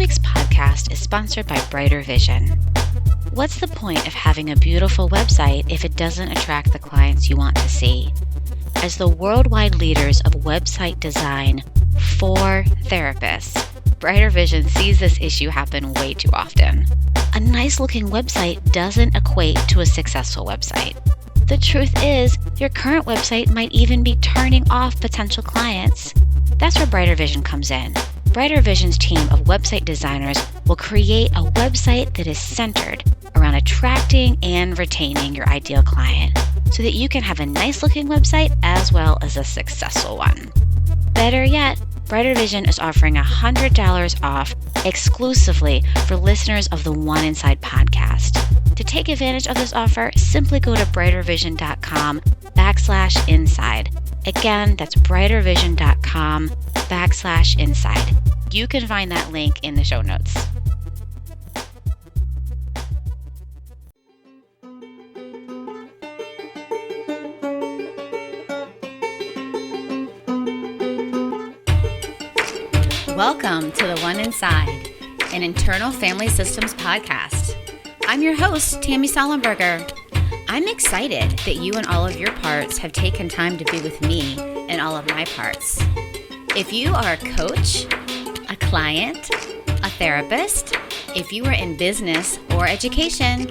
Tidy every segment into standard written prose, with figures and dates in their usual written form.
week's podcast is sponsored by Brighter Vision. What's the point of having a beautiful website if it doesn't attract the clients you want to see? As the worldwide leaders of website design for therapists, Brighter Vision sees this issue happen way too often. A nice looking website doesn't equate to a successful website. The truth is, your current website might even be turning off potential clients. That's where Brighter Vision comes in. Brighter Vision's team of website designers will create a website that is centered around attracting and retaining your ideal client so that you can have a nice looking website as well as a successful one. Better yet, Brighter Vision is offering $100 off exclusively for listeners of the One Inside podcast. To take advantage of this offer, simply go to brightervision.com/inside. Again, that's brightervision.com/inside. You can find that link in the show notes. Welcome to the One Inside, an internal family systems podcast. I'm your host, Tammy Sollenberger. I'm excited that you and all of your parts have taken time to be with me and all of my parts. If you are a coach, a client, a therapist, if you are in business or education,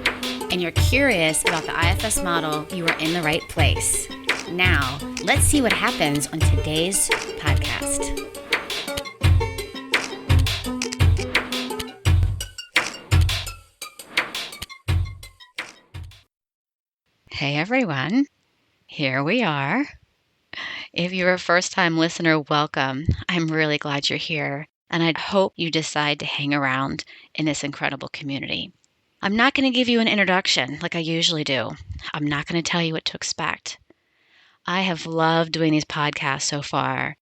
and you're curious about the IFS model, you are in the right place. Now, let's see what happens on today's podcast. Hey everyone, here we are. If you're a first-time listener, welcome. I'm really glad you're here, and I hope you decide to hang around in this incredible community. I'm not going to give you an introduction like I usually do. I'm not going to tell you what to expect. I have loved doing these podcasts so far.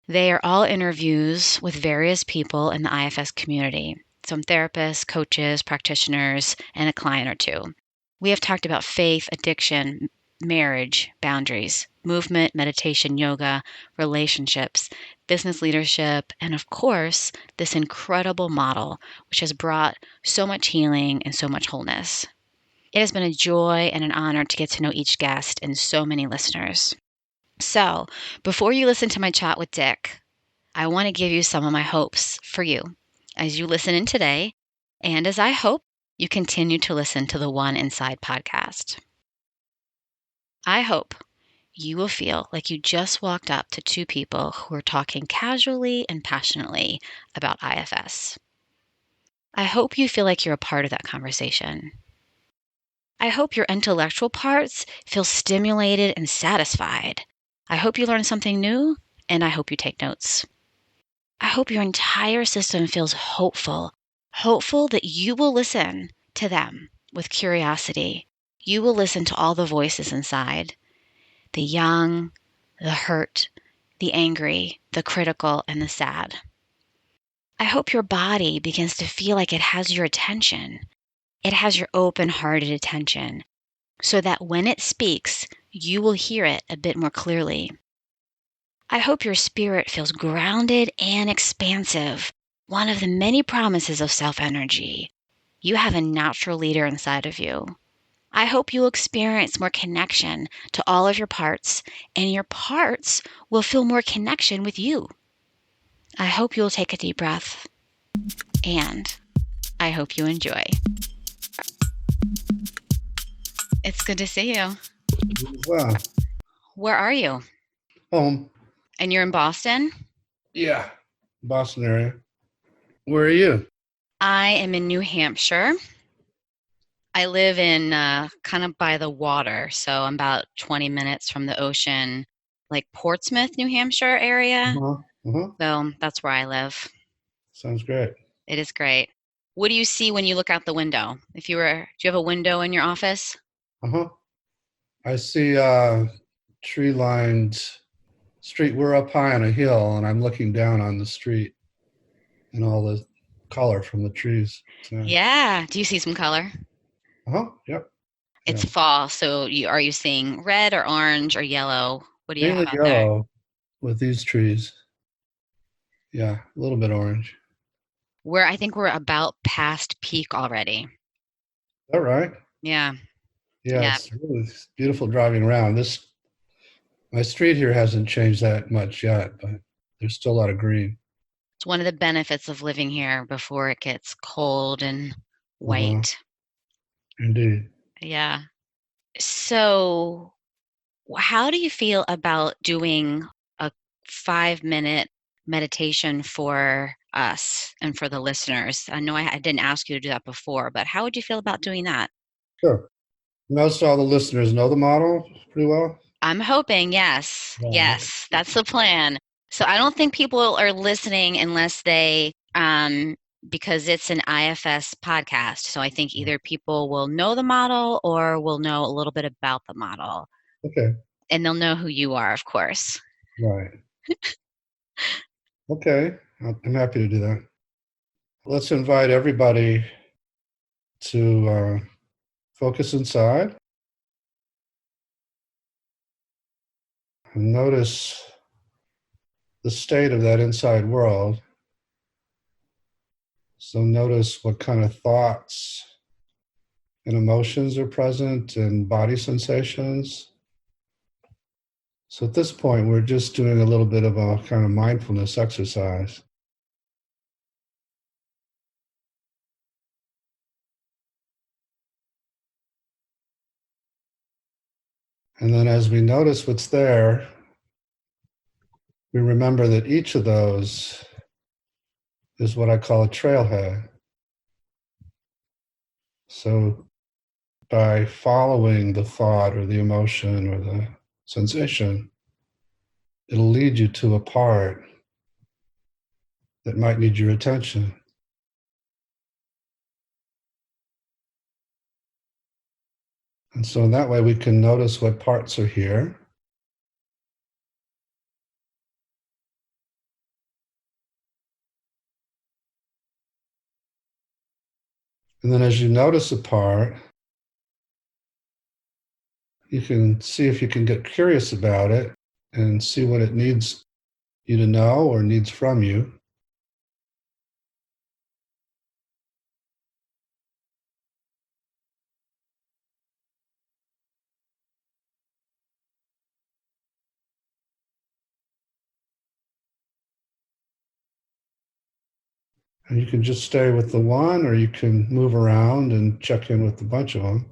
They are all interviews with various people in the IFS community, some therapists, coaches, practitioners, and a client or two. We have talked about faith, addiction, marriage, boundaries, movement, meditation, yoga, relationships, business leadership, and of course, this incredible model, which has brought so much healing and so much wholeness. It has been a joy and an honor to get to know each guest and so many listeners. So, before you listen to my chat with Dick, I want to give you some of my hopes for you as you listen in today, and as I hope you continue to listen to the One Inside podcast. I hope you will feel like you just walked up to two people who are talking casually and passionately about IFS. I hope you feel like you're a part of that conversation. I hope your intellectual parts feel stimulated and satisfied. I hope you learn something new, and I hope you take notes. I hope your entire system feels hopeful that you will listen to them with curiosity. You will listen to all the voices inside, the young, the hurt, the angry, the critical, and the sad. I hope your body begins to feel like it has your attention. It has your open-hearted attention, so that when it speaks, you will hear it a bit more clearly. I hope your spirit feels grounded and expansive, one of the many promises of self-energy. You have a natural leader inside of you. I hope you'll experience more connection to all of your parts, and your parts will feel more connection with you. I hope you'll take a deep breath, and I hope you enjoy. It's good to see you. Wow. Where are you? Home. And you're in Boston? Yeah. Boston area. Where are you? I am in New Hampshire. I live in kind of by the water, so I'm about 20 minutes from the ocean, like Portsmouth, New Hampshire area. So that's where I live. Sounds great. It is great. What do you see when you look out the window? Do you have a window in your office? I see tree-lined street. We're up high on a hill, and I'm looking down on the street and all the color from the trees. So. Yeah. Do you see some color? Yep. It's fall, so are you seeing red or orange or yellow? What do you Mainly have out yellow there? with these trees. Yeah, a little bit orange. I think we're about past peak already. All right. Yeah. Yeah, Yeah. it's really beautiful driving around. My street here hasn't changed that much yet, but there's still a lot of green. It's one of the benefits of living here before it gets cold and Uh-huh. white. Indeed. Yeah. So, how do you feel about doing a 5-minute meditation for us and for the listeners? I know I didn't ask you to do that before, but how would you feel about doing that? Sure. Most all the listeners know the model pretty well. I'm hoping, yes. Yeah. Yes, that's the plan. So I don't think people are listening unless they because it's an IFS podcast. So I think either people will know the model or will know a little bit about the model. Okay. And they'll know who you are, of course. Right. Okay. I'm happy to do that. Let's invite everybody to focus inside and notice the state of that inside world. So notice what kind of thoughts and emotions are present and body sensations. So at this point, we're just doing a little bit of a kind of mindfulness exercise. And then as we notice what's there, we remember that each of those is what I call a trailhead. So by following the thought or the emotion or the sensation, it'll lead you to a part that might need your attention. And so in that way, we can notice what parts are here. And then as you notice a part, you can see if you can get curious about it and see what it needs you to know or needs from you. And you can just stay with the one, or you can move around and check in with a bunch of them.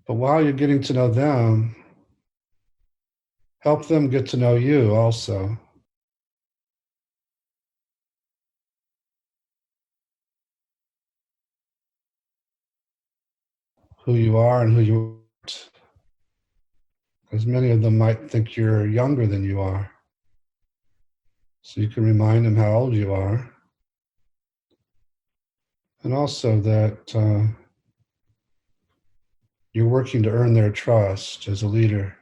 But while you're getting to know them, help them get to know you also. Who you are and who you aren't. Because many of them might think you're younger than you are. So you can remind them how old you are. And also that you're working to earn their trust as a leader.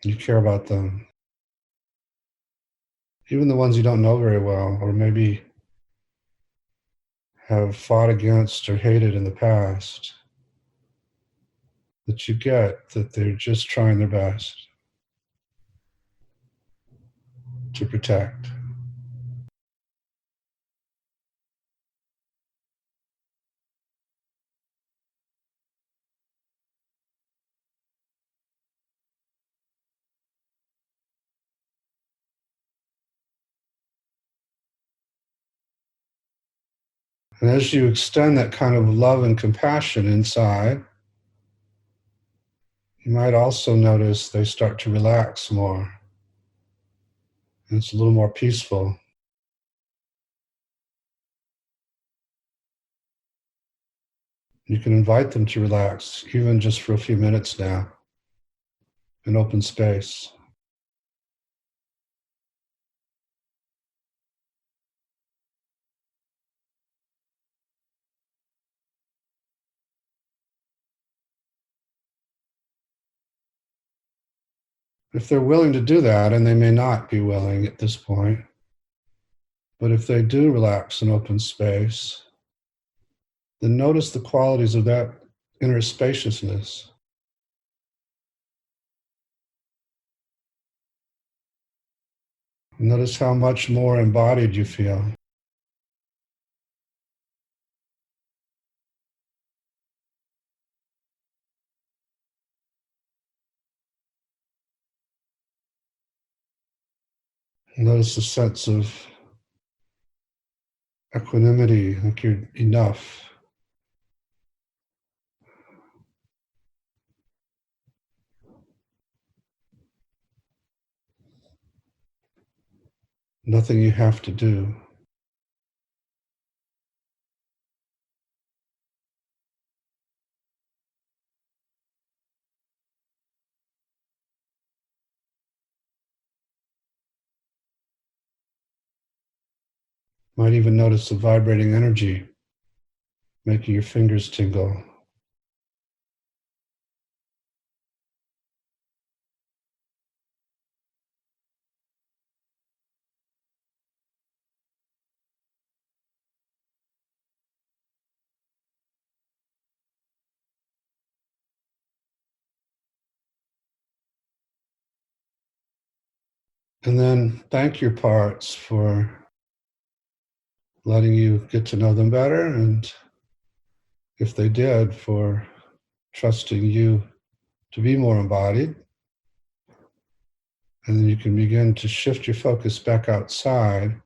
You care about them. Even the ones you don't know very well, or maybe have fought against or hated in the past, that you get that they're just trying their best to protect. And as you extend that kind of love and compassion inside, you might also notice they start to relax more. And it's a little more peaceful. You can invite them to relax, even just for a few minutes now, in open space. if they're willing to do that, and they may not be willing at this point, but if they do relax and open space, then notice the qualities of that inner spaciousness. Notice how much more embodied you feel. Notice a sense of equanimity, like you're enough. Nothing you have to do. Might even notice the vibrating energy making your fingers tingle. And then thank your parts for letting you get to know them better, and if they did, for trusting you to be more embodied. And then you can begin to shift your focus back outside,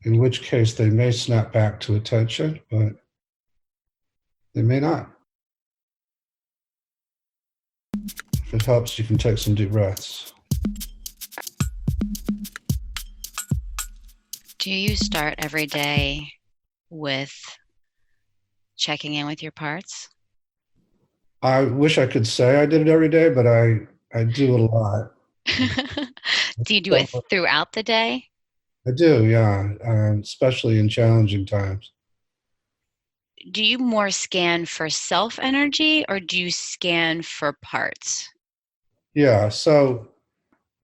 in which case they may snap back to attention, but they may not. If it helps, you can take some deep breaths. Do you start every day with checking in with your parts? I wish I could say I did it every day, but I do it a lot. Do you do it throughout the day? I do, yeah, especially in challenging times. Do you more scan for self energy or do you scan for parts? Yeah, so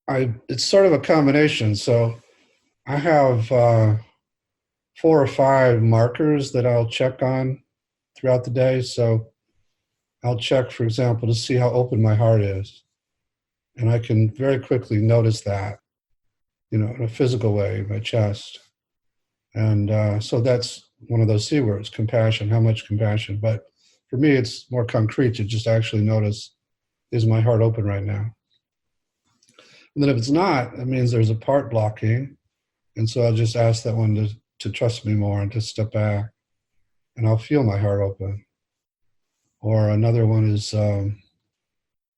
it's sort of a combination. So I have 4 or 5 markers that I'll check on throughout the day. So I'll check, for example, to see how open my heart is. And I can very quickly notice that, in a physical way, my chest. And so that's one of those C words, compassion, how much compassion. But for me, it's more concrete to just actually notice, is my heart open right now? And then if it's not, that means there's a part blocking. And so I'll just ask that one to trust me more and to step back, and I'll feel my heart open. Or another one is, do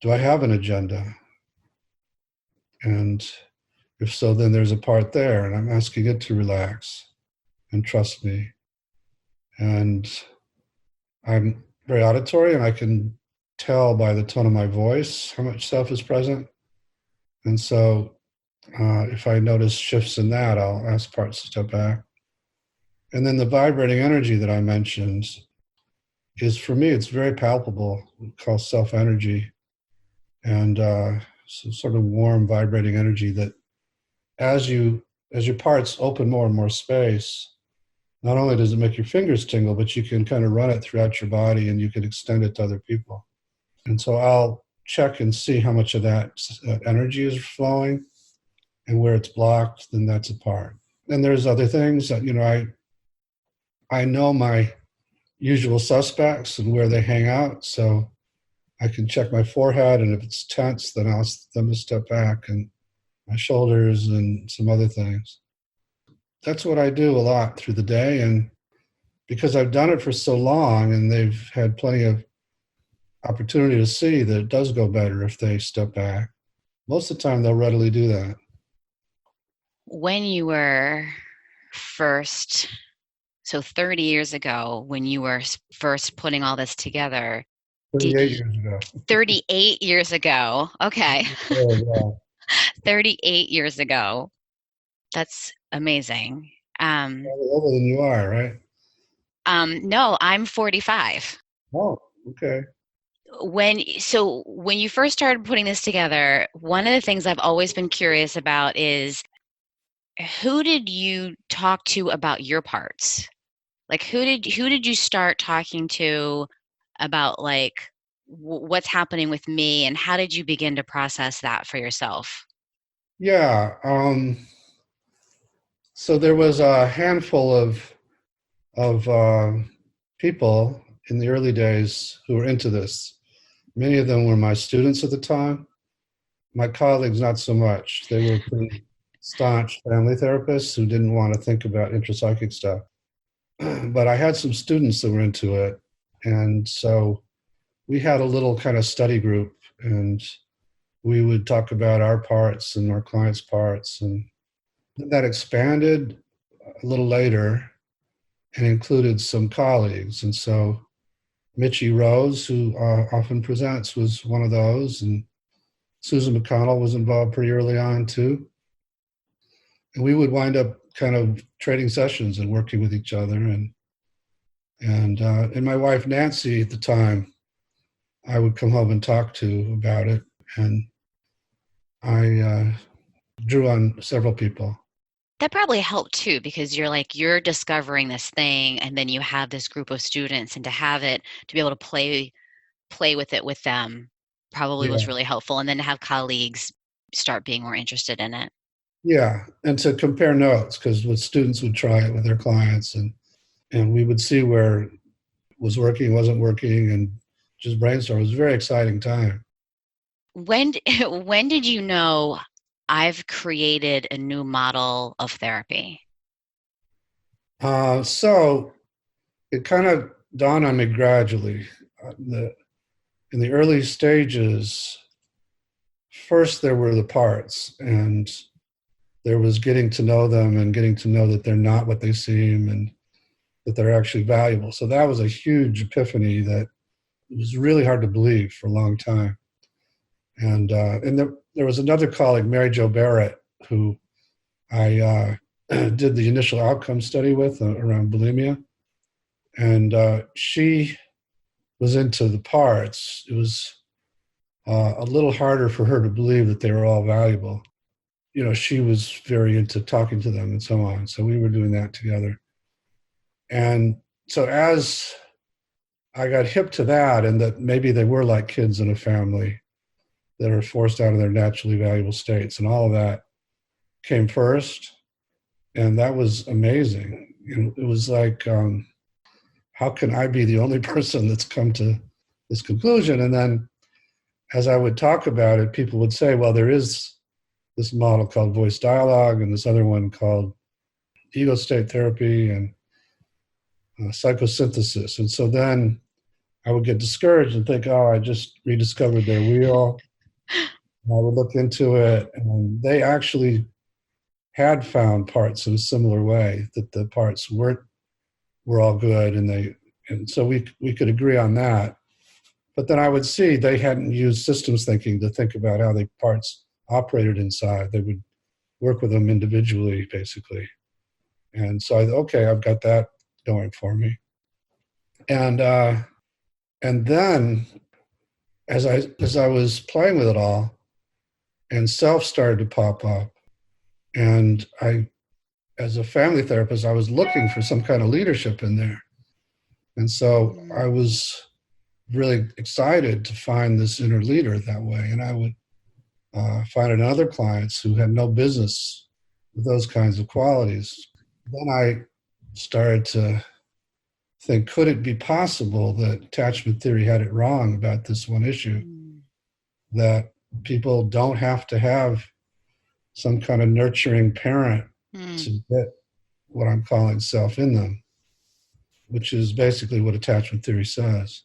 I have an agenda? And if so, then there's a part there, and I'm asking it to relax and trust me. And I'm very auditory, and I can tell by the tone of my voice how much self is present. And so if I notice shifts in that, I'll ask parts to step back. And then the vibrating energy that I mentioned is, for me, it's very palpable. We call self energy, and some sort of warm, vibrating energy that, as your parts open more and more space, not only does it make your fingers tingle, but you can kind of run it throughout your body, and you can extend it to other people. And so I'll check and see how much of that energy is flowing, and where it's blocked, then that's a part. And there's other things that, I know my usual suspects and where they hang out. So I can check my forehead, and if it's tense, then I'll ask them to step back, and my shoulders and some other things. That's what I do a lot through the day. And because I've done it for so long, and they've had plenty of opportunity to see that it does go better if they step back, most of the time they'll readily do that. When you were first, so 30 years ago, when you were first putting all this together, did 38 you, years ago. 38 years ago, okay, Oh, yeah. 38 years ago, that's amazing. Probably older than you are, right? No, I'm 45. Oh, okay. when you first started putting this together, one of the things I've always been curious about is who did you talk to about your parts? Like who did you start talking to about like what's happening with me, and how did you begin to process that for yourself? Yeah. So there was a handful of people in the early days who were into this. Many of them were my students at the time. My colleagues, not so much. They were pretty staunch family therapists who didn't want to think about intrapsychic stuff. But I had some students that were into it. And so we had a little kind of study group, and we would talk about our parts and our clients' parts. And that expanded a little later and included some colleagues. And so Mitchie Rose, who often presents, was one of those. And Susan McConnell was involved pretty early on, too. And we would wind up kind of trading sessions and working with each other. And my wife, Nancy, at the time, I would come home and talk to about it. And I drew on several people. That probably helped too, because you're discovering this thing, and then you have this group of students, and to have it to be able to play with it with them probably was Yeah. really helpful, and then to have colleagues start being more interested in it. Yeah. And to compare notes, because with students would try it with their clients, and we would see where it was working, wasn't working, and just brainstorm. It was a very exciting time. When did you know I've created a new model of therapy? So it kind of dawned on me gradually. In the early stages, first there were the parts, and there was getting to know them and getting to know that they're not what they seem and that they're actually valuable. So that was a huge epiphany that it was really hard to believe for a long time. And there was another colleague, Mary Jo Barrett, who I did the initial outcome study with around bulimia. And she was into the parts. It was a little harder for her to believe that they were all valuable. You know, she was very into talking to them and so on. So we were doing that together. And so as I got hip to that, and that maybe they were like kids in a family that are forced out of their naturally valuable states, and all of that came first. And that was amazing. It was like, how can I be the only person that's come to this conclusion? And then as I would talk about it, people would say, well, there is this model called voice dialogue and this other one called ego state therapy and psychosynthesis. And so then I would get discouraged and think, oh, I just rediscovered their wheel. And I would look into it, and they actually had found parts in a similar way, that the parts were all good, and so we could agree on that. But then I would see they hadn't used systems thinking to think about how the parts operated inside. They would work with them individually, basically. And so okay, I've got that going for me. And and then as I was playing with it all, and self started to pop up, and I, as a family therapist, I was looking for some kind of leadership in there. And so I Mm. was really excited to find this inner leader that way. And I would find in other clients who had no business with those kinds of qualities. Then I started to think, could it be possible that attachment theory had it wrong about this one issue? Mm. That people don't have to have some kind of nurturing parent Mm. to get what I'm calling self in them, which is basically what attachment theory says.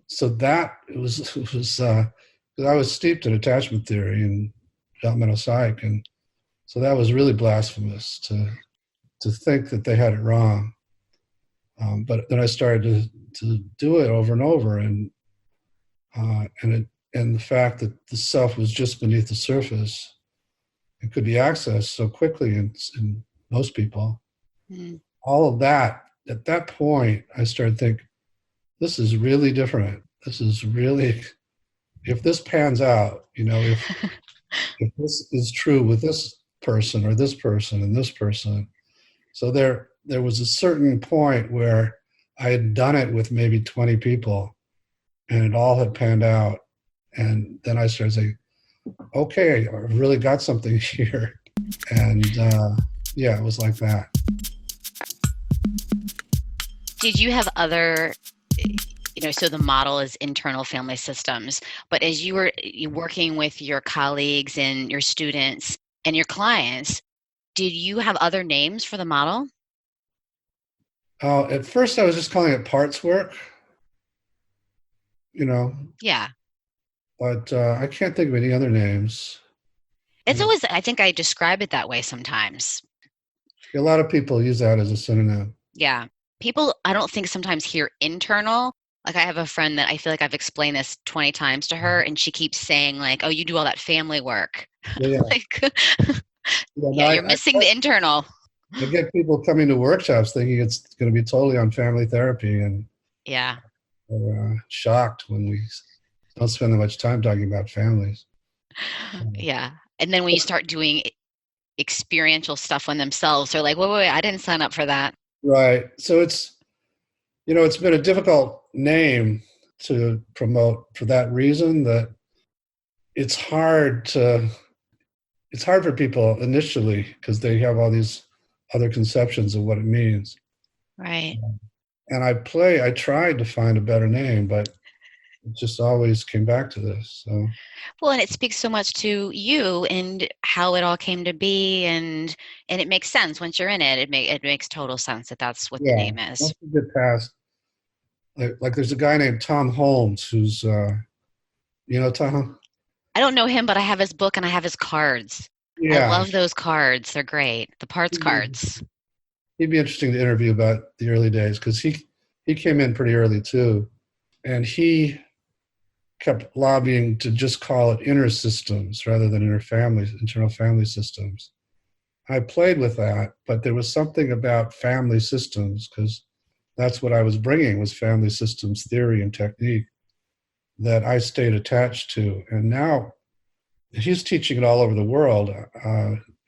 So that it was 'cause I was steeped in attachment theory and developmental psych, and so that was really blasphemous to think that they had it wrong. But then I started to do it over and over, and the fact that the self was just beneath the surface and could be accessed so quickly in most people, all of that, at that point, I started thinking, this is really different this is really, if this pans out, if this is true with this person or this person and this person. So there was a certain point where I had done it with maybe 20 people and it all had panned out. And then I started saying, okay, I've really got something here. And yeah, it was like that. Did you have other, so the model is internal family systems, but as you were working with your colleagues and your students and your clients, did you have other names for the model? At first, I was just calling it parts work, you know, Yeah. but I can't think of any other names. It's always, I think I describe it that way sometimes. A lot of people use that as a synonym. Yeah. People, I don't think sometimes hear internal. Like I have a friend that I feel like I've explained this 20 times to her, and she keeps saying like, "Oh, you do all that family work." Yeah, yeah. Like, Yeah, no, yeah, you're missing the internal. I get people coming to workshops thinking it's going to be totally on family therapy, and Yeah. they're shocked when we don't spend that much time talking about families. Yeah. And then when you start doing experiential stuff on themselves, they're like, wait, I didn't sign up for that. Right. So it's been a difficult name to promote for that reason that it's hard to it's hard for people initially because they have all these other conceptions of what it means. Right. And I tried to find a better name, but it just always came back to this. So Well, and it speaks so much to you and how it all came to be, and it makes sense once you're in it. It makes total sense that that's what the yeah, name is. once you get past like there's a guy named Tom Holmes who's Tom? I don't know him, but I have his book and I have his cards. I Yeah. love those cards. They're great. The parts cards. He'd be interesting to interview about the early days because he came in pretty early too, and he kept lobbying to just call it inner systems rather than internal family systems. I played with that, but there was something about family systems because that's what I was bringing was family systems theory and technique that I stayed attached to, and now he's teaching it all over the world,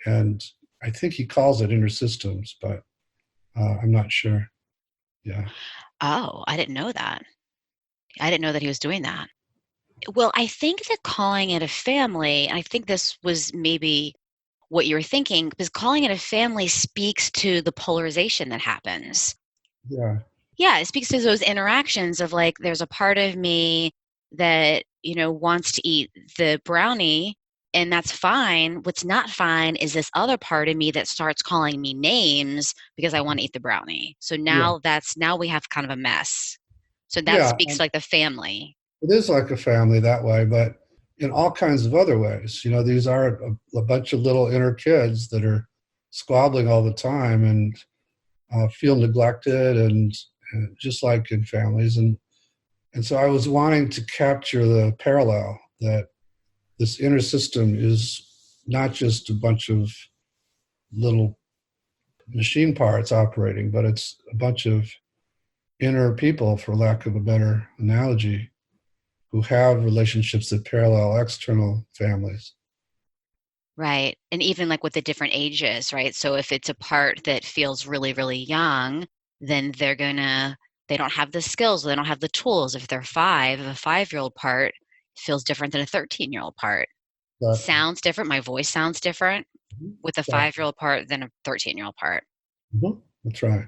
and I think he calls it inner systems, but I'm not sure. Yeah. Oh, I didn't know that. I didn't know that he was doing that. Well, I think that calling it a family, and I think this was maybe what you were thinking, because calling it a family speaks to the polarization that happens. Yeah. Yeah, it speaks to those interactions of like, there's a part of me that, wants to eat the brownie, and that's fine. What's not fine is this other part of me that starts calling me names because I want to eat the brownie. So Yeah. now we have kind of a mess. So that Yeah. speaks to like the family. It is like a family that way, but in all kinds of other ways. These are a bunch of little inner kids that are squabbling all the time and feel neglected, and just like in families. And so I was wanting to capture the parallel that this inner system is not just a bunch of little machine parts operating, but it's a bunch of inner people, for lack of a better analogy, who have relationships that parallel external families. Right. And even like with the different ages, right? So if it's a part that feels really, really young, then they don't have the skills, they don't have the tools. If they're five, if a 5-year-old part feels different than a 13-year-old part. But Sounds different. My voice sounds different with a so, 5-year-old part than a 13-year-old part. that's right.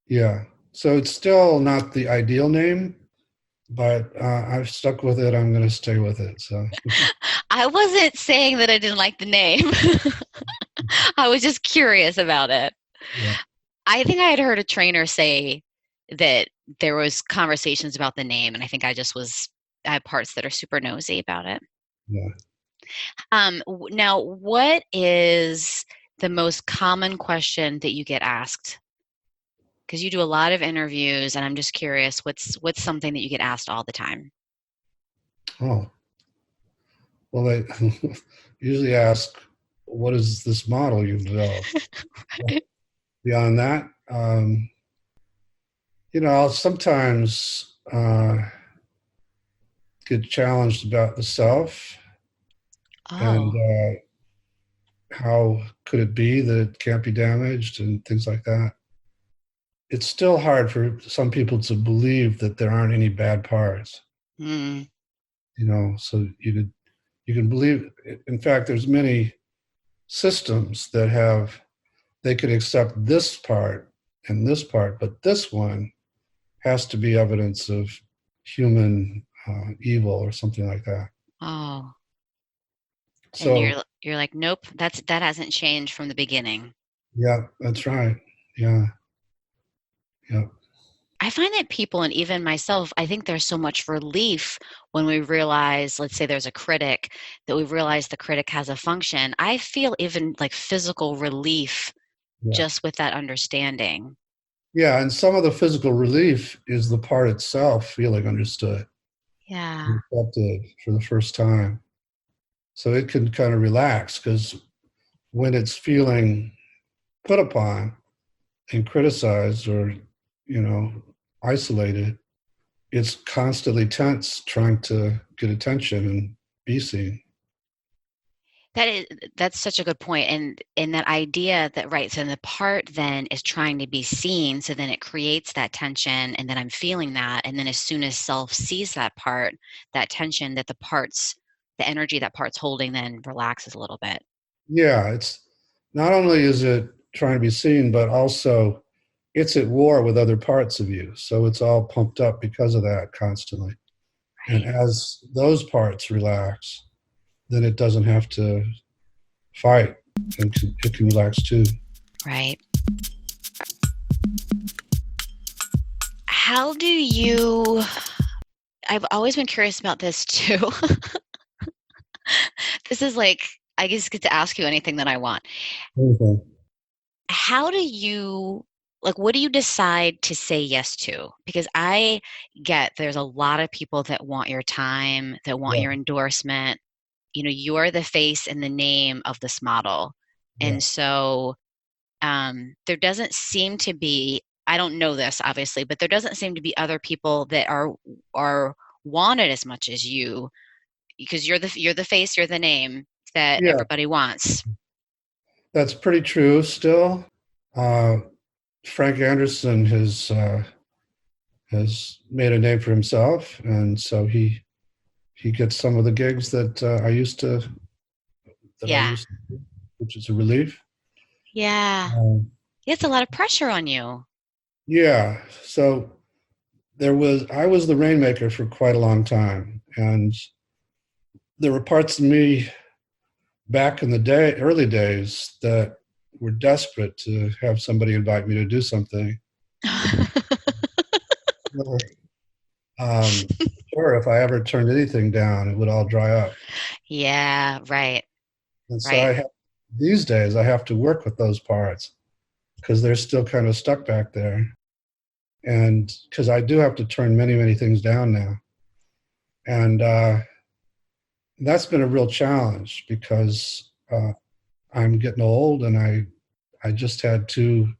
Yeah. So it's still not the ideal name, but I've stuck with it. I'm going to stay with it. So I wasn't saying that I didn't like the name. I was just curious about it. yeah, I think I had heard a trainer say that there was conversations about the name, and I think I have parts that are super nosy about it. yeah. Now, what is the most common question that you get asked? Because you do a lot of interviews, and I'm just curious, what's something that you get asked all the time? Oh, well, they usually ask, what is this model you've developed? Beyond that, I'll sometimes get challenged about the self and Oh. how could it be that it can't be damaged and things like that. It's still hard for some people to believe that there aren't any bad parts, Mm. so you can believe. In fact, there's many systems that have, they could accept this part and this part, but this one has to be evidence of human evil or something like that. Oh. And So you're like, nope, that hasn't changed from the beginning. yeah, that's right. Yeah, yeah, I find that people, and even myself, I think there's so much relief when we realize, let's say there's a critic, that we realize the critic has a function. I feel even like physical relief yeah. just with that understanding. Yeah, and some of the physical relief is the part itself feeling understood, Yeah. accepted for the first time. So it can kind of relax because when it's feeling put upon and criticized or, you know, isolated, it's constantly tense trying to get attention and be seen. That is that's such a good point. And that idea that right, so the part then is trying to be seen, so then it creates that tension and then I'm feeling that. And then as soon as self sees that part, that tension that the energy that part's holding then relaxes a little bit. Yeah, it's not only is it trying to be seen, but also it's at war with other parts of you. So it's all pumped up because of that constantly. And Right. as those parts relax, then it doesn't have to fight and it can relax too. Right. How do you I've always been curious about this too. This is like I just get to ask you anything that I want. Okay. How do you like what do you decide to say yes to? Because I get there's a lot of people that want your time, that want Yeah, your endorsement. You know, you're the face and the name of this model. yeah, And so there doesn't seem to be, I don't know this obviously, but there doesn't seem to be other people that are wanted as much as you because you're the face, you're the name that yeah. everybody wants. That's pretty true. Still, uh, Frank Anderson has made a name for himself, and so he gets some of the gigs that I Yeah. used to do, which is a relief. Yeah. Um, It's a lot of pressure on you. yeah. So I was the rainmaker for quite a long time, and there were parts of me back in the early days, that were desperate to have somebody invite me to do something. Sure. Um, sure, if I ever turned anything down, it would all dry up. Yeah, right, And so right. these days, I have to work with those parts because they're still kind of stuck back there. And because I do have to turn many, many things down now. And that's been a real challenge because I'm getting old and I just had two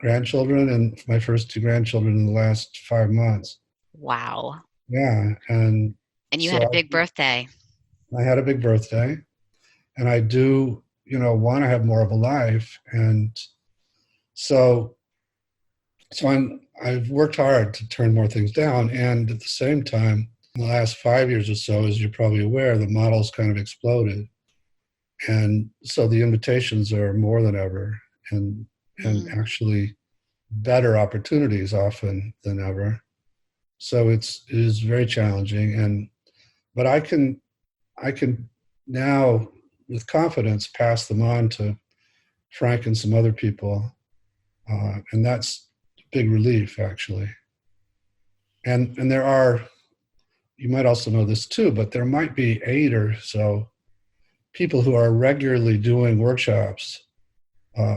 grandchildren and my first two grandchildren in the last 5 months. Wow. Yeah. And And you had so a big birthday. I had a big birthday and I do, want to have more of a life. And so, I've worked hard to turn more things down. And at the same time, in the last 5 years or so, as you're probably aware, the model's kind of exploded. And so the invitations are more than ever and Mm. actually better opportunities often than ever. So it is very challenging. But I can now with confidence pass them on to Frank and some other people. And that's a big relief actually. And there are, you might also know this too, but there might be 8 or so people who are regularly doing workshops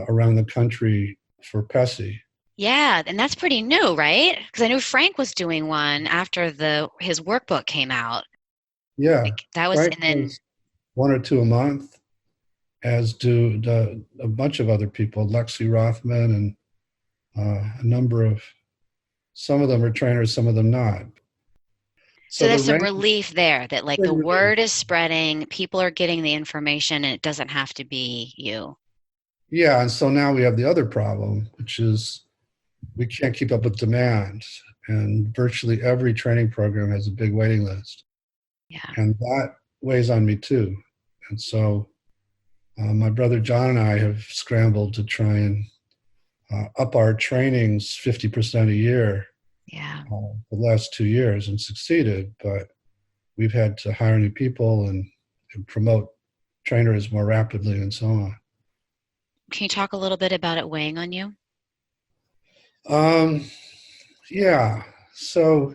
around the country for PESI. Yeah, and that's pretty new, right? Because I knew Frank was doing one after the his workbook came out. Yeah, Like that was, Frank and then does 1 or 2 a month, as do a bunch of other people, Lexi Rothman and a number of, some of them are trainers, some of them not. So So the there's some range, relief there that like the really, word is spreading, people are getting the information, and it doesn't have to be you. yeah. And so now we have the other problem, which is we can't keep up with demand. And virtually every training program has a big waiting list. Yeah. And that weighs on me too. And so my brother John and I have scrambled to try and up our trainings 50% a year Yeah. the last 2 years and succeeded. But we've had to hire new people and promote trainers more rapidly and so on. Can you talk a little bit about it weighing on you? Um, yeah. So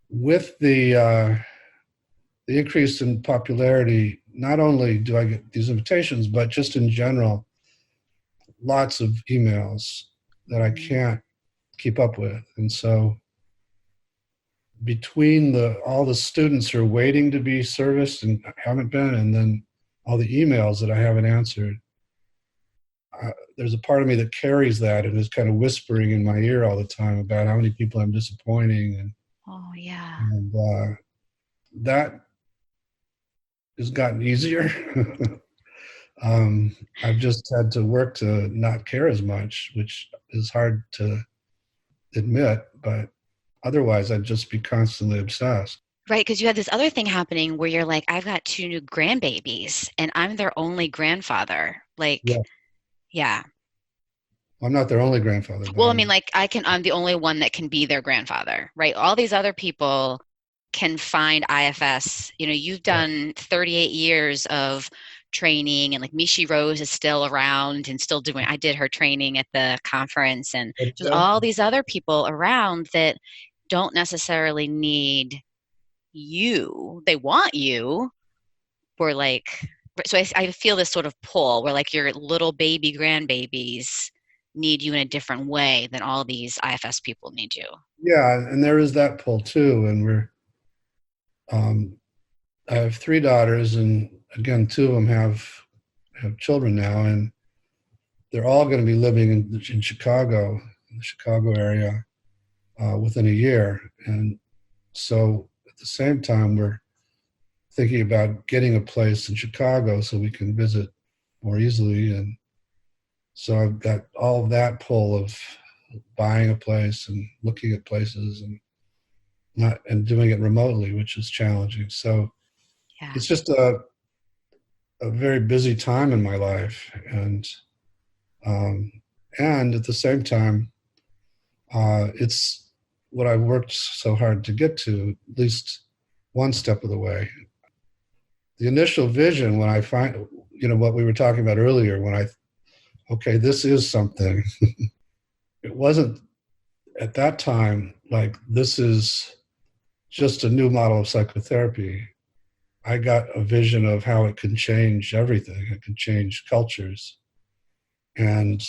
with the increase in popularity, not only do I get these invitations, but just in general, lots of emails that I Mm. can't keep up with. And so between the all the students who are waiting to be serviced and haven't been, and then all the emails that I haven't answered, there's a part of me that carries that and is kind of whispering in my ear all the time about how many people I'm disappointing, Oh, yeah. and that has gotten easier. I've just had to work to not care as much, which is hard to admit, but otherwise I'd just be constantly obsessed. Right, because you have this other thing happening where you're like, I've got two new grandbabies and I'm their only grandfather. Like, Yeah, yeah. I'm not their only grandfather, but Well, I mean, like I'm the only one that can be their grandfather, right? All these other people can find IFS. You know, you've yeah. done 38 years of training, and like Mishi Rose is still around and still doing, I did her training at the conference, and just all these other people around that don't necessarily need you. They want you, or like, so I feel this sort of pull where like your little baby grandbabies need you in a different way than all these IFS people need you. Yeah, and there is that pull too. And um, I have three daughters, and again, two of them have children now, and they're all going to be living in Chicago, in the Chicago area, within a year. And so at the same time, we're thinking about getting a place in Chicago so we can visit more easily. And so I've got all of that pull of buying a place and looking at places and not and doing it remotely, which is challenging. So Yeah. it's just a very busy time in my life, um, and at the same time, it's what I worked so hard to get to, at least one step of the way. The initial vision, when I find, what we were talking about earlier, okay, this is something. It wasn't at that time like this is just a new model of psychotherapy. I got a vision of how it can change everything. It can change cultures. And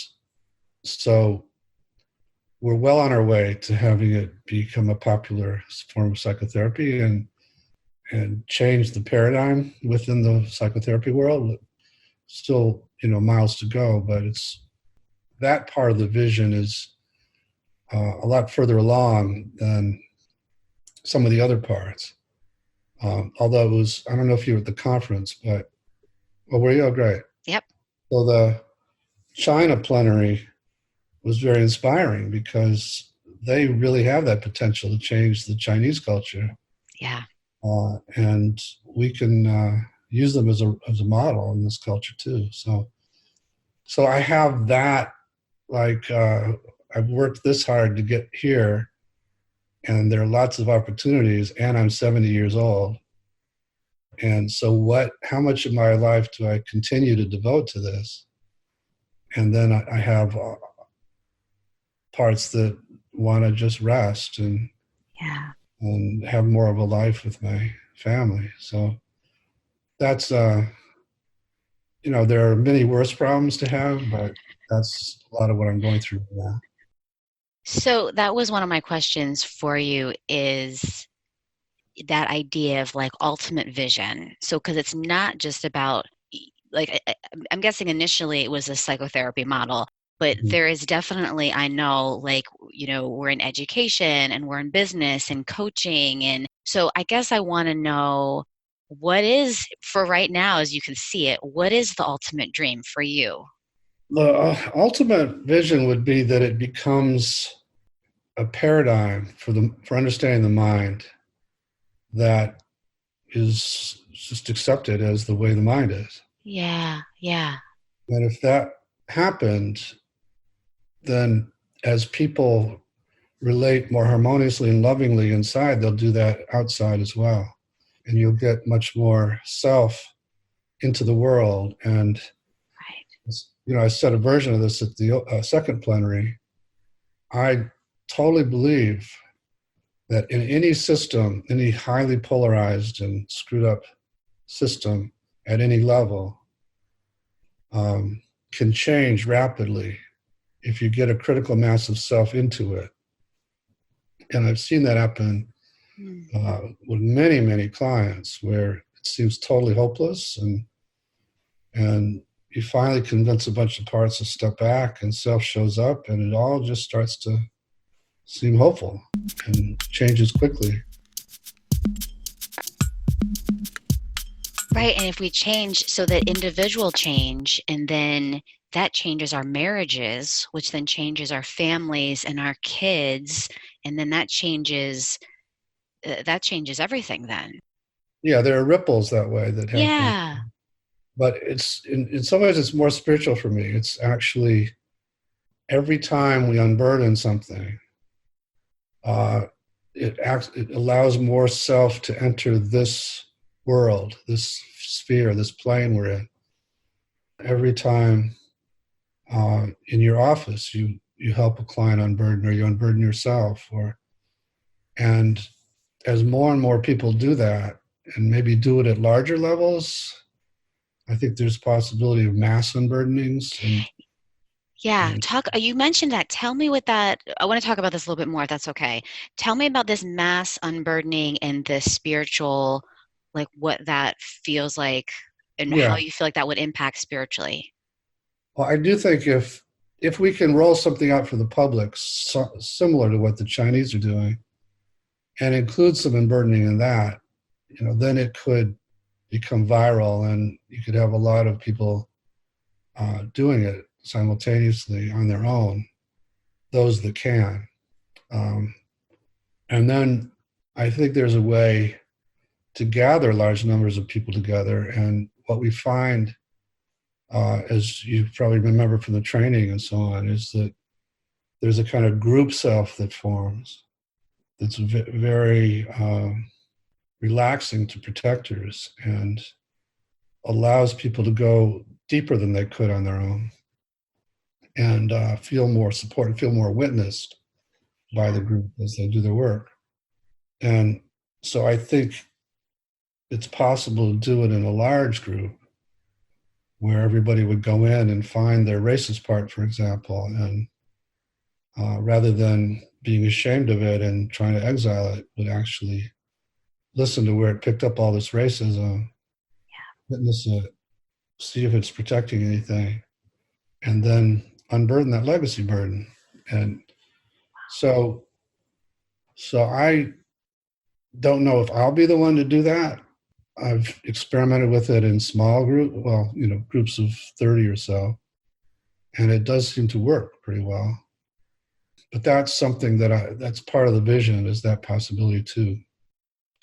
so we're well on our way to having it become a popular form of psychotherapy and change the paradigm within the psychotherapy world. Still, miles to go, but it's that part of the vision is a lot further along than some of the other parts. Although it was, I don't know if you were at the conference, but were you? Oh, great. Yep. So the China plenary was very inspiring because they really have that potential to change the Chinese culture, Yeah. and we can use them as a model in this culture too. So I have that, like, I've worked this hard to get here, and there are lots of opportunities, and I'm 70 years old. And so how much of my life do I continue to devote to this? And then I have parts that want to just rest Yeah. and have more of a life with my family. So that's, there are many worse problems to have, but that's a lot of what I'm going through now. So that was one of my questions for you is that idea of like ultimate vision. So, because it's not just about like I'm guessing initially it was a psychotherapy model, But Mhm. there is definitely, I know, like, we're in education and we're in business and coaching. And so I guess I want to know what is, for right now, as you can see it, what is the ultimate dream for you? The ultimate vision would be that it becomes a paradigm for understanding the mind that is just accepted as the way the mind is. Yeah, yeah, And if that happened, then as people relate more harmoniously and lovingly inside, they'll do that outside as well. And you'll get much more self into the world. And, right. I said a version of this at the second plenary. I totally believe that in any system, any highly polarized and screwed up system at any level, um, can change rapidly if you get a critical mass of self into it. And I've seen that happen Mm. with many, many clients where it seems totally hopeless, and you finally convince a bunch of parts to step back, and self shows up, and it all just starts to seem hopeful and changes quickly. Right, and if we change, so that individual change, and then that changes our marriages, which then changes our families and our kids, and then that changes everything then. Yeah, there are ripples that way that happen, Yeah. but it's in some ways it's more spiritual for me. It's actually every time we unburden something, uh, it allows more self to enter this world, this sphere, this plane we're in. Every time in your office, you help a client unburden, or you unburden yourself, and as more and more people do that, and maybe do it at larger levels, I think there's possibility of mass unburdenings Yeah, and talk you mentioned that. Tell me what that I want to talk about this a little bit more if that's okay. Tell me about this mass unburdening and the spiritual, like what that feels like and how yeah. you feel like that would impact spiritually. Well, I do think if we can roll something out for the public similar to what the Chinese are doing and include some unburdening in that, then it could become viral, and you could have a lot of people doing it simultaneously on their own, those that can. Um, and then I think there's a way to gather large numbers of people together. And what we find, as you probably remember from the training and so on, is that there's a kind of group self that forms that's very relaxing to protectors and allows people to go deeper than they could on their own, and feel more support and feel more witnessed by the group as they do their work. And so I think it's possible to do it in a large group where everybody would go in and find their racist part, for example, and rather than being ashamed of it and trying to exile it, would actually listen to where it picked up all this racism, witness it, see if it's protecting anything, and then unburden that legacy burden. And so, so I don't know if I'll be the one to do that. I've experimented with it in small groups of 30 or so, and it does seem to work pretty well. But that's something that's part of the vision, is that possibility too.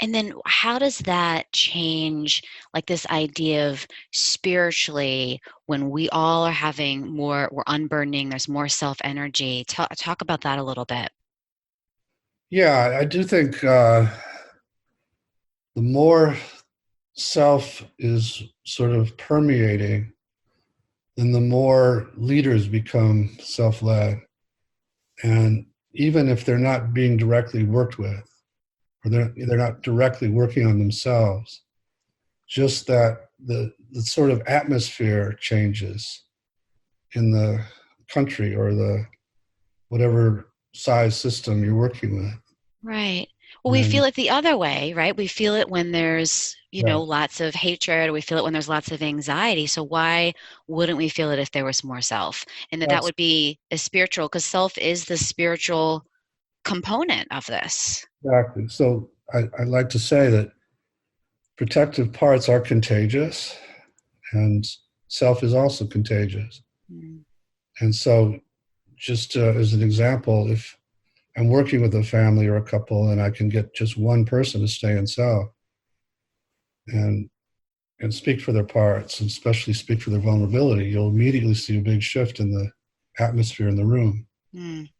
And then how does that change, like this idea of spiritually, when we all are having more, we're unburdening, there's more self energy. Talk about that a little bit. Yeah, I do think the more self is sort of permeating, then the more leaders become self-led. And even if they're not being directly worked with, or they're not directly working on themselves, just that the sort of atmosphere changes in the country or the whatever size system you're working with. Right. Well, we feel And it the other way, right? We feel it when there's, yeah, lots of hatred. We feel it when there's lots of anxiety. So why wouldn't we feel it if there was more self? And that that's would be a spiritual, because self is the spiritual component of this. exactly. So I like to say that protective parts are contagious, and self is also contagious. Mm. And so, just as an example, if I'm working with a family or a couple and I can get just one person to stay in self and speak for their parts, and especially speak for their vulnerability, you'll immediately see a big shift in the atmosphere in the room. Mm.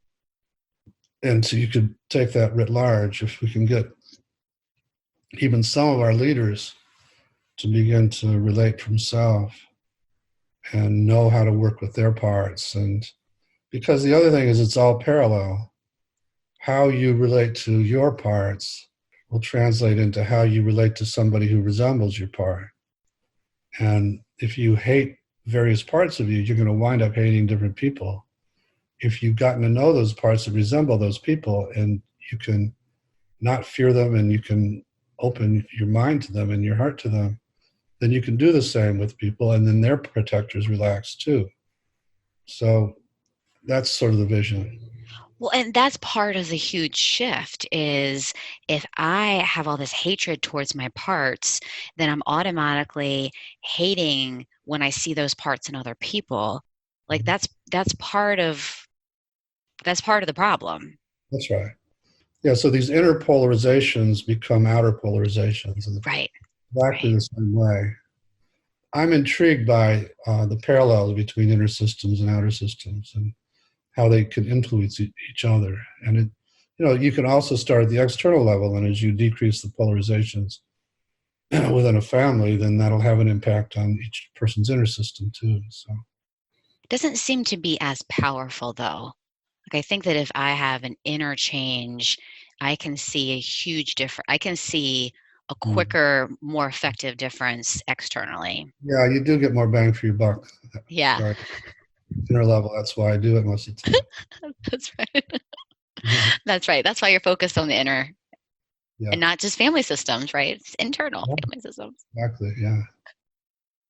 And so you could take that writ large. If we can get even some of our leaders to begin to relate from self and know how to work with their parts. And because the other thing is, it's all parallel. How you relate to your parts will translate into how you relate to somebody who resembles your part. And if you hate various parts of you, you're going to wind up hating different people. If you've gotten to know those parts that resemble those people, and you can not fear them, and you can open your mind to them and your heart to them, then you can do the same with people, and then their protectors relax too. So that's sort of the vision. Well, and that's part of the huge shift is if I have all this hatred towards my parts, then I'm automatically hating when I see those parts in other people. Like that's part of the problem. That's right. Yeah, so these inner polarizations become outer polarizations in Right. exactly Right. the same way. I'm intrigued by the parallels between inner systems and outer systems, and how they can influence each other. And you can also start at the external level, and as you decrease the polarizations within a family, then that'll have an impact on each person's inner system too. So Doesn't seem to be as powerful though. Like I think that if I have an inner change, I can see a huge difference. I can see a mm. quicker, more effective difference externally. Yeah, you do get more bang for your buck. Yeah, Start inner level. That's why I do it most of the time. that's right. That's right. That's why you're focused on the inner Yeah, and not just family systems, right? It's internal yeah, family systems. exactly. Yeah,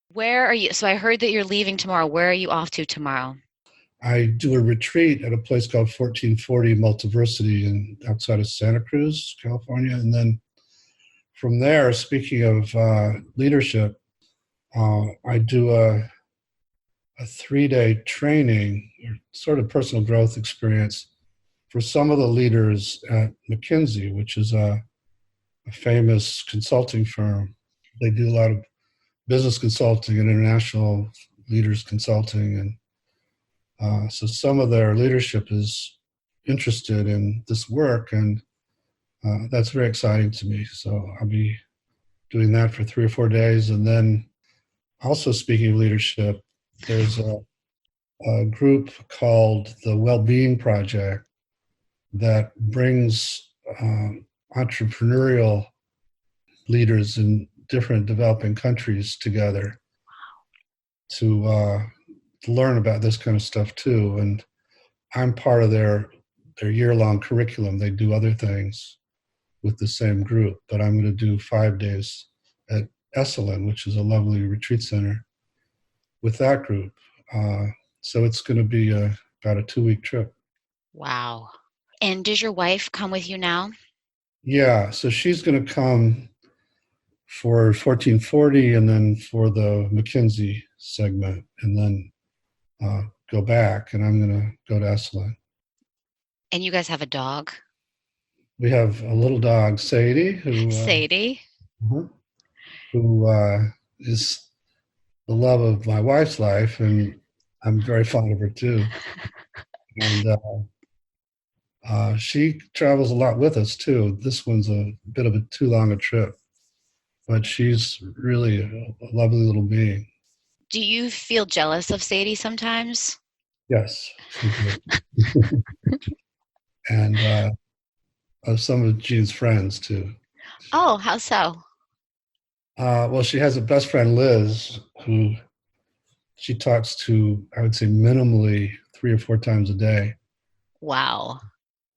Where are you? So I heard that you're leaving tomorrow. Where are you off to tomorrow? I do a retreat at a place called 1440 Multiversity in outside of Santa Cruz, California, and then from there, speaking of leadership, I do a 3-day training, or sort of personal growth experience for some of the leaders at McKinsey, which is a famous consulting firm. They do a lot of business consulting and international leaders consulting. And so some of their leadership is interested in this work. And that's very exciting to me. So I'll be doing that for 3 or 4 days. And then also, speaking of leadership, there's a group called the Wellbeing Project that brings entrepreneurial leaders in different developing countries together to learn about this kind of stuff too. And I'm part of their year-long curriculum. They do other things with the same group, but I'm going to do 5 days at Esalen, which is a lovely retreat center, with that group. Uh, so it's going to be about a 2-week trip. Wow. And does your wife come with you now? Yeah, so she's going to come for 1440 and then for the McKinsey segment, and then go back, and I'm going to go to Esalen. And you guys have a dog, We have a little dog, Sadie, Sadie. uh, who is the love of my wife's life, and I'm very fond of her too. And she travels a lot with us too. This one's a bit of a too long a trip, but she's really a lovely little being. Do you feel jealous of Sadie sometimes? Yes, she did. And of some of Jean's friends too. Oh, how so? Well, she has a best friend, Liz, who she talks to, I would say, minimally 3 or 4 times a day. Wow.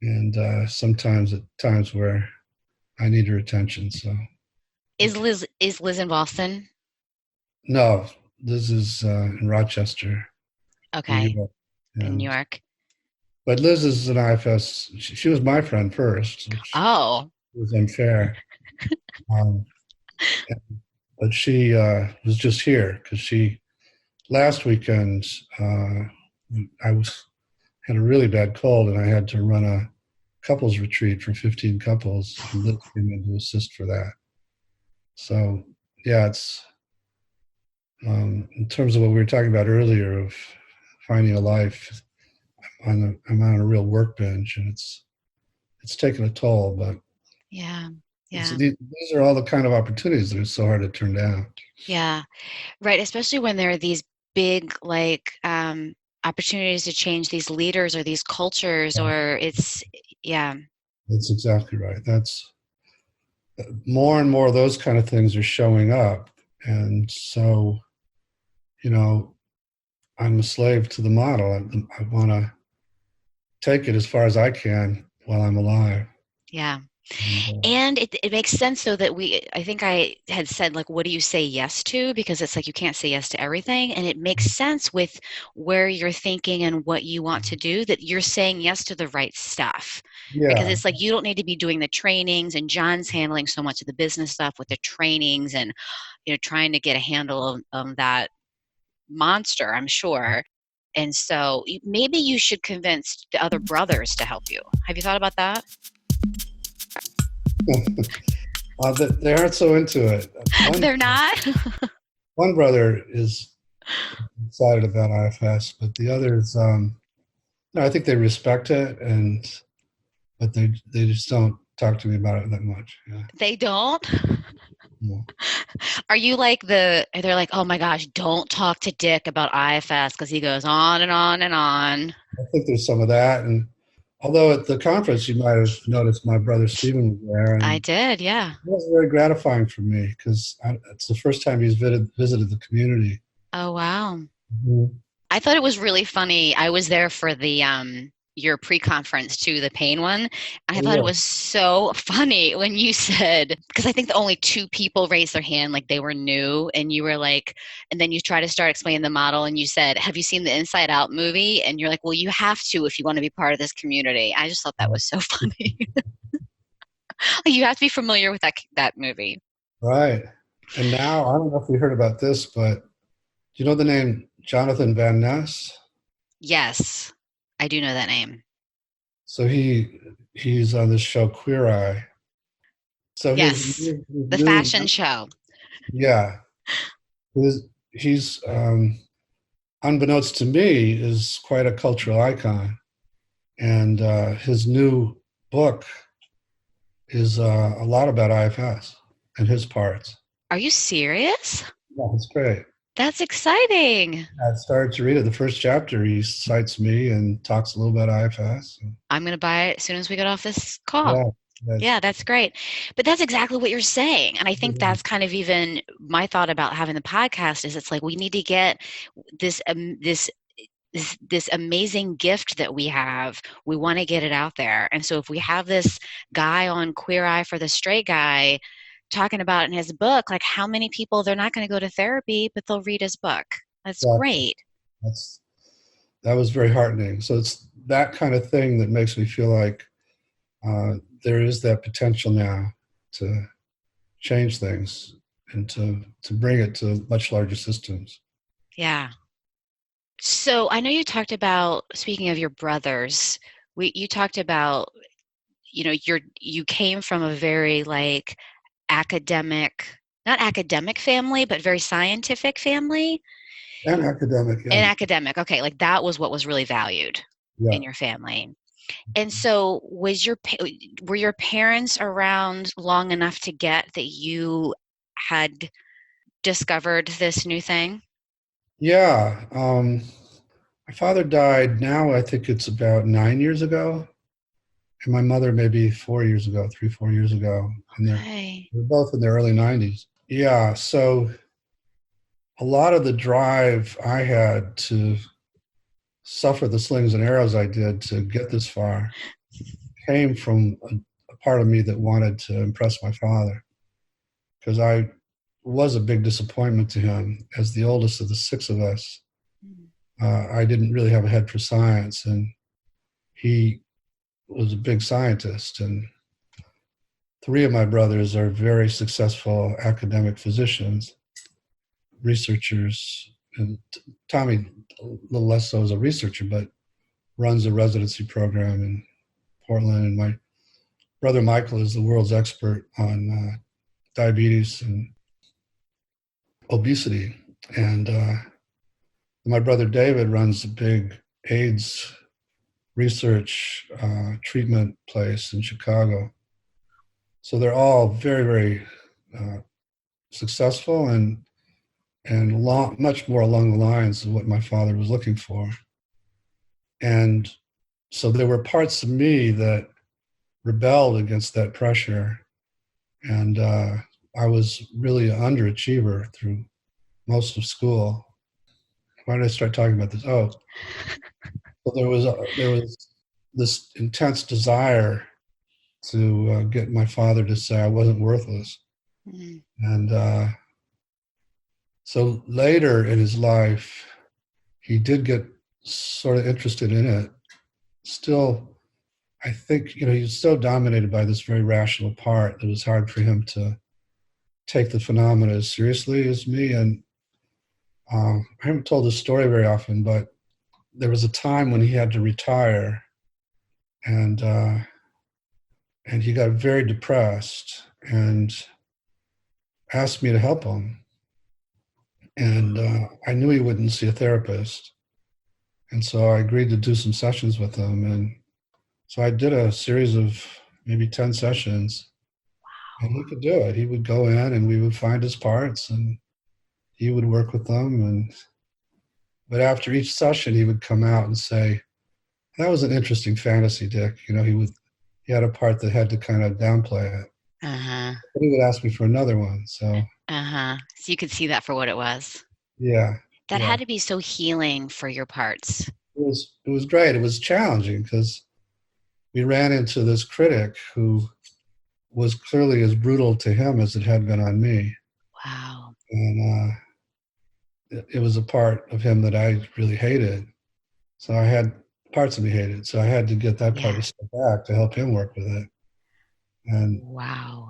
And sometimes at times where I need her attention. So okay. Is Liz in Boston? No, this is in Rochester, New Okay, York. in New And York. but Liz is an IFS. She was my friend first, which Oh, was unfair. Um, but she was just here because she last weekend I was had a really bad cold and I had to run a couples retreat for 15 couples, and Liz came in to assist for that. So yeah, it's in terms of what we were talking about earlier of finding a life. I'm on a real work bench, and it's taken a toll. But yeah, it's, yeah, these are all the kind of opportunities that are so hard to turn down. yeah. Right, especially when there are these big, like, opportunities to change these leaders or these cultures, Yeah, or it's, yeah, that's exactly right. That's more and more of those kind of things are showing up, and so you know I'm a slave to the model. I want to take it as far as I can while I'm alive. yeah. And, And it makes sense though that I think I had said, like, what do you say yes to? Because it's like you can't say yes to everything. And it makes sense with where you're thinking and what you want to do, that you're saying yes to the right stuff. Because yeah, it's like you don't need to be doing the trainings, and John's handling so much of the business stuff with the trainings and, trying to get a handle of that monster, I'm sure. And so maybe you should convince the other brothers to help you. Have you thought about that? they aren't so into it. They're not? One brother is excited about IFS, but the others, no, I think they respect it, and but they just don't talk to me about it that much. Yeah. They don't? Yeah. Are you like they're like, oh my gosh, don't talk to Dick about IFS because he goes on and on and on. I think there's some of that, and although at the conference you might have noticed my brother Stephen was there, I and did, yeah. it was very gratifying for me because it's the first time he's visited the community. Oh wow. Mhm. I thought it was really funny. I was there for the your pre-conference too, the pain one. And I Oh, thought it yeah. was so funny when you said, because I think the only two people raised their hand like they were new, and you were like, and then you try to start explaining the model and you said, have you seen the Inside Out movie? And you're like, well, you have to if you want to be part of this community. I just thought that was so funny. You have to be familiar with that movie. Right. And now I don't know if you heard about this, but do you know the name Jonathan Van Ness? Yes, I do know that name. So he's on this show Queer Eye. So Yes, his the new fashion show. yeah he's unbeknownst to me is quite a cultural icon, and his new book is a lot about IFS and his parts. Are you serious? Yeah, it's great. That's exciting. I started to read it. The first chapter, he cites me and talks a little about IFS. I'm going to buy it as soon as we get off this call. Yeah, that's Yeah, that's great. But that's exactly what you're saying. And I think that's kind of even my thought about having the podcast is it's like we need to get this this amazing gift that we have. We want to get it out there. And so if we have this guy on Queer Eye for the Straight Guy talking about in his book, like how many people they're not going to go to therapy, but they'll read his book. That's exactly great. that's that was very heartening. So it's that kind of thing that makes me feel like uh, there is that potential now to change things and to bring it to much larger systems. Yeah. So I know you talked about, speaking of your brothers, you talked about, you came from a very like academic, not academic family, but very scientific family. And academic, And yeah, academic, okay, like that was what was really valued yeah, in your family. And so were your parents around long enough to get that you had discovered this new thing? yeah. My father died. Now I think it's about 9 years ago, and my mother maybe 4 years ago, 3, 4 years ago, and Okay. they're both in their early 90s. Yeah, so a lot of the drive I had to suffer the slings and arrows I did to get this far came from a part of me that wanted to impress my father, because I was a big disappointment to him. As the oldest of the six of us, I didn't really have a head for science, and he was a big scientist. And three of my brothers are very successful academic physicians, researchers, and Tommy, a little less so as a researcher, but runs a residency program in Portland. And my brother Michael is the world's expert on diabetes and obesity. And my brother David runs a big AIDS research treatment place in Chicago. So they're all very, very successful and much more along the lines of what my father was looking for. And so there were parts of me that rebelled against that pressure. And I was really an underachiever through most of school. Why did I start talking about this? Oh, so there was this intense desire to get my father to say I wasn't worthless. Mm. And so later in his life, he did get sort of interested in it. Still, I think, he was so dominated by this very rational part that it was hard for him to take the phenomena as seriously as me. And I haven't told this story very often, but there was a time when he had to retire, and he got very depressed and asked me to help him. And I knew he wouldn't see a therapist. And so I agreed to do some sessions with him. And so I did a series of maybe 10 sessions. Wow. And he could do it. He would go in and we would find his parts and he would work with them. But after each session, he would come out and say, that was an interesting fantasy, Dick. He had a part that had to kind of downplay it. Uh-huh. But he would ask me for another one. So so you could see that for what it was. Yeah. That had to be so healing for your parts. It was great. It was challenging because we ran into this critic who was clearly as brutal to him as it had been on me. Wow. And it was a part of him that I really hated. So I had parts of me hated. So I had to get that part to step back to help him work with it. And wow.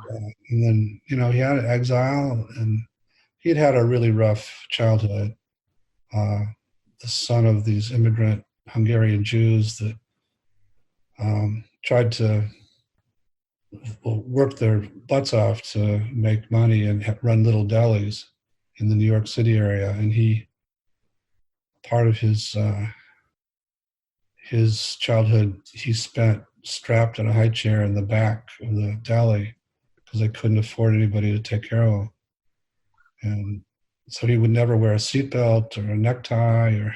And then, he had an exile, and he'd had a really rough childhood. The son of these immigrant Hungarian Jews that tried to work their butts off to make money and run little delis in the New York City area. And part of his childhood, he spent strapped in a high chair in the back of the deli because they couldn't afford anybody to take care of him. And so he would never wear a seatbelt or a necktie or.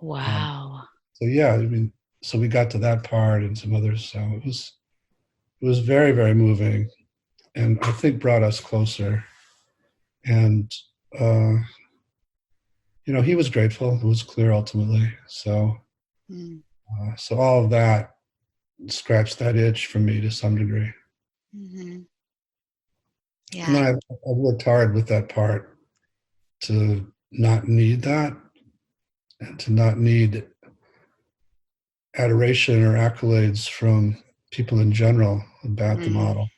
Wow. So we got to that part and some others. So it was very, very moving, and I think brought us closer. And he was grateful. It was clear ultimately. So so all of that scratched that itch for me to some degree. Mm-hmm. Yeah. And then I worked hard with that part to not need that and to not need adoration or accolades from people in general about the model.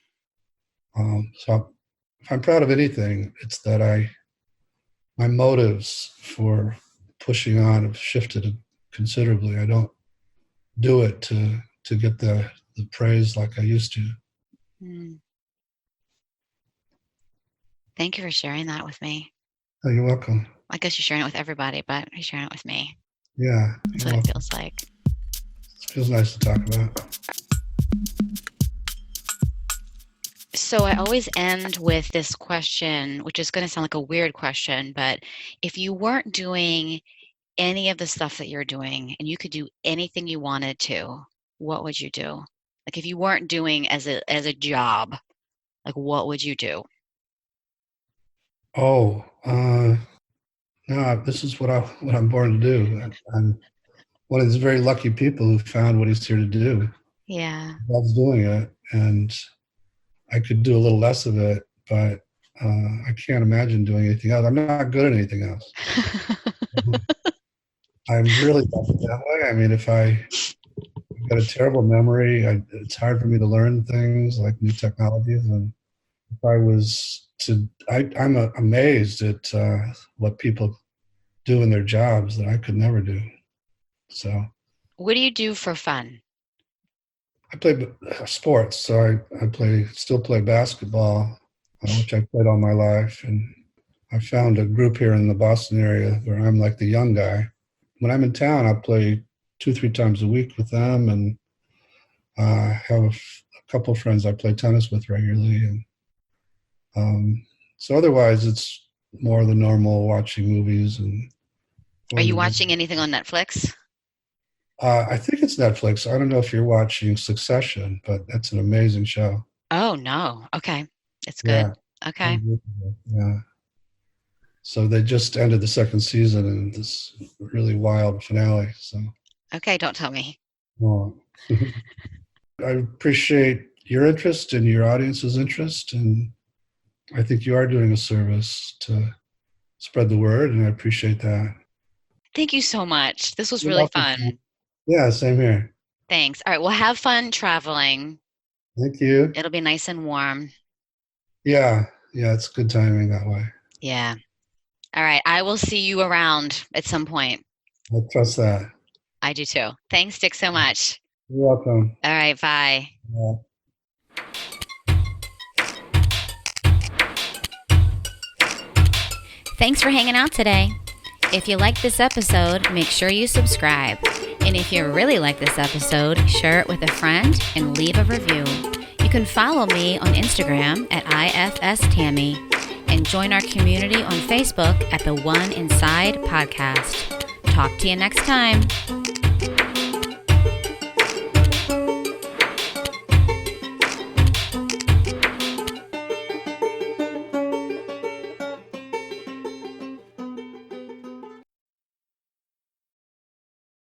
So if I'm proud of anything, it's that my motives for pushing on have shifted considerably. I don't do it to get the praise like I used to. Thank you for sharing that with me. Oh, you're welcome. I guess you're sharing it with everybody, but you're sharing it with me. Yeah. That's what it feels like. It feels nice to talk about. So I always end with this question, which is going to sound like a weird question, but if you weren't doing any of the stuff that you're doing and you could do anything you wanted to, what would you do? Like if you weren't doing as a job, like what would you do? Oh, no, this is what I'm born to do. I'm one of these very lucky people who found what he's here to do. Yeah. Loves doing it. and I could do a little less of it, but I can't imagine doing anything else. I'm not good at anything else. I'm really not that way. I mean, if I've got a terrible memory, it's hard for me to learn things like new technologies. And if I was to, I'm amazed at what people do in their jobs that I could never do. So, what do you do for fun? I play sports, so I still play basketball, which I played all my life, and I found a group here in the Boston area where I'm like the young guy. When I'm in town, I play 2-3 times a week with them, and have a couple of friends I play tennis with regularly, and so otherwise it's more the normal watching movies and. Are you watching anything on Netflix? I think it's Netflix. I don't know if you're watching Succession, but that's an amazing show. Oh, no. Okay. It's good. Yeah. Okay. Yeah. So they just ended the second season and this really wild finale. So. Okay, don't tell me. Oh. I appreciate your interest and your audience's interest, and I think you are doing a service to spread the word, and I appreciate that. Thank you so much. This was You're really welcome. fun. Yeah, same here. Thanks. All right, well, have fun traveling. Thank you. It'll be nice and warm. Yeah, it's good timing that way. Yeah. All right, I will see you around at some point. I trust that. I do too. Thanks, Dick, so much. You're welcome. All right, bye. Yeah. Thanks for hanging out today. If you like this episode, make sure you subscribe. And if you really like this episode, share it with a friend and leave a review. You can follow me on Instagram at IFS Tammy and join our community on Facebook at the One Inside Podcast. Talk to you next time.